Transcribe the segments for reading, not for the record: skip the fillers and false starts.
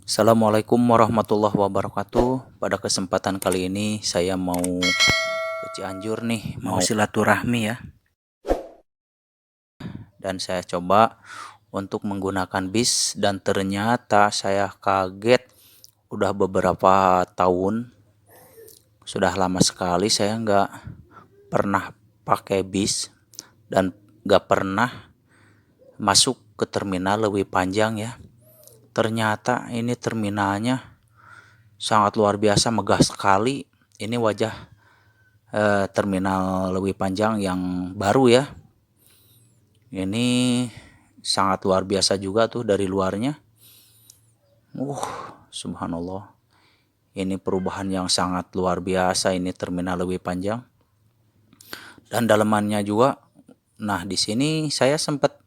Assalamualaikum warahmatullahi wabarakatuh. Pada kesempatan kali ini saya mau ke Cianjur nih, mau silaturahmi ya. Dan saya coba untuk menggunakan bis dan ternyata saya kaget, udah beberapa tahun, sudah lama sekali saya nggak pernah pakai bis dan nggak pernah masuk ke terminal Leuwi Panjang ya. Ternyata ini terminalnya sangat luar biasa, megah sekali. Ini wajah terminal Leuwi Panjang yang baru ya. Ini sangat luar biasa juga tuh dari luarnya. Subhanallah. Ini perubahan yang sangat luar biasa ini terminal Leuwi Panjang. Dan dalamannya juga. Nah, di sini saya sempat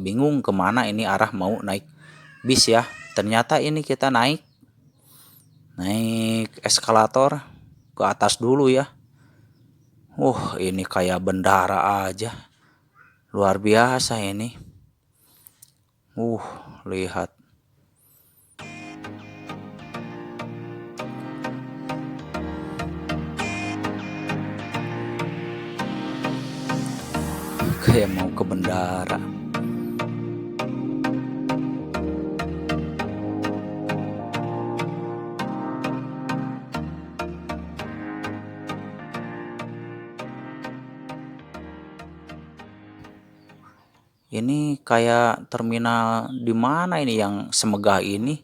bingung kemana ini arah mau naik bis ya. Ternyata ini kita naik eskalator ke atas dulu ya. Ini kayak bendara aja, luar biasa ini. Lihat. Kayak mau ke bendara. Ini kayak terminal di mana ini yang semegah ini?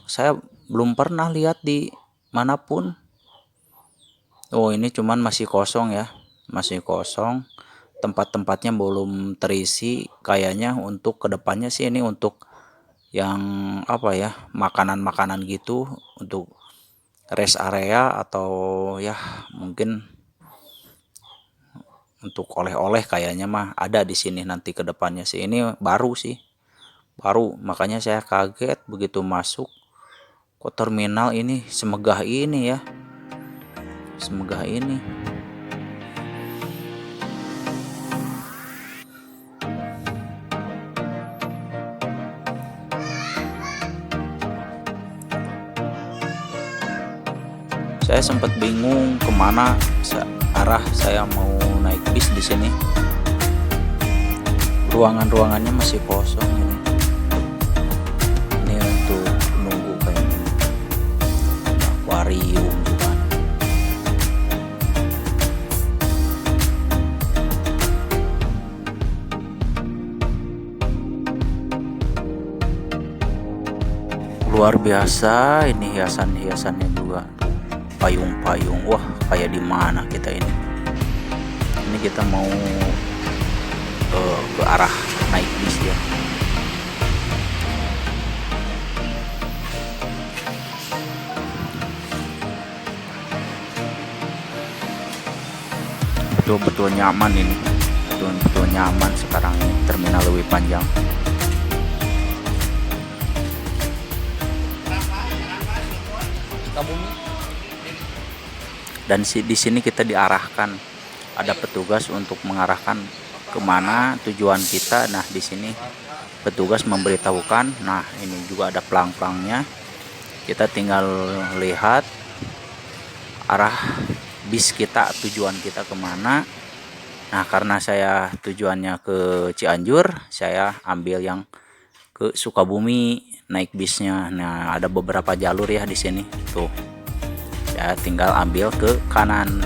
Saya belum pernah lihat di manapun. Ini cuman masih kosong ya, masih kosong. Tempat-tempatnya belum terisi. Kayaknya untuk kedepannya sih ini untuk yang apa ya, makanan-makanan gitu, untuk rest area atau ya mungkin untuk oleh-oleh kayaknya mah ada di sini nanti ke depannya sih. Ini baru sih, baru, makanya saya kaget begitu masuk. Kok terminal ini semegah ini ya, semegah ini. Saya sempat bingung kemana arah saya mau naik bis di sini. Ruangan-ruangannya masih kosong ini. Ini untuk nunggu kayaknya. Akuarium juga. Luar biasa ini hiasan-hiasannya juga. Payung-payung. Wah, kayak di mana kita ini? Ini kita mau ke arah naik bis ya. Betul-betul nyaman ini. Betul-betul nyaman sekarang ini terminal Leuwi Panjang. Dan di sini kita diarahkan, ada petugas untuk mengarahkan kemana tujuan kita. Nah, di sini petugas memberitahukan. Nah, ini juga ada pelang-pelangnya. Kita tinggal lihat arah bis kita, tujuan kita kemana. Nah, karena saya tujuannya ke Cianjur, saya ambil yang ke Sukabumi naik bisnya. Nah, ada beberapa jalur ya di sini tuh. Ya, tinggal ambil ke kanan.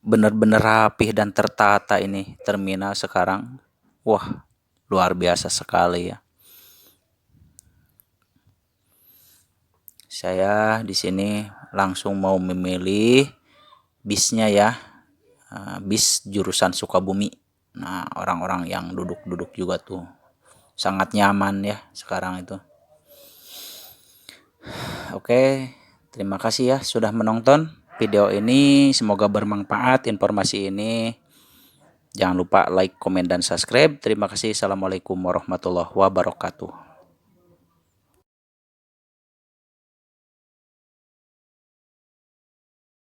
bener-bener rapih dan tertata ini terminal sekarang. Wah, luar biasa sekali ya. Saya di sini langsung mau memilih bisnya ya. Bis jurusan Sukabumi. Nah, orang-orang yang duduk-duduk juga tuh sangat nyaman ya sekarang itu. Oke, terima kasih ya sudah menonton video ini. Semoga bermanfaat informasi ini. Jangan lupa like, komen, dan subscribe. Terima kasih. Assalamualaikum warahmatullahi wabarakatuh.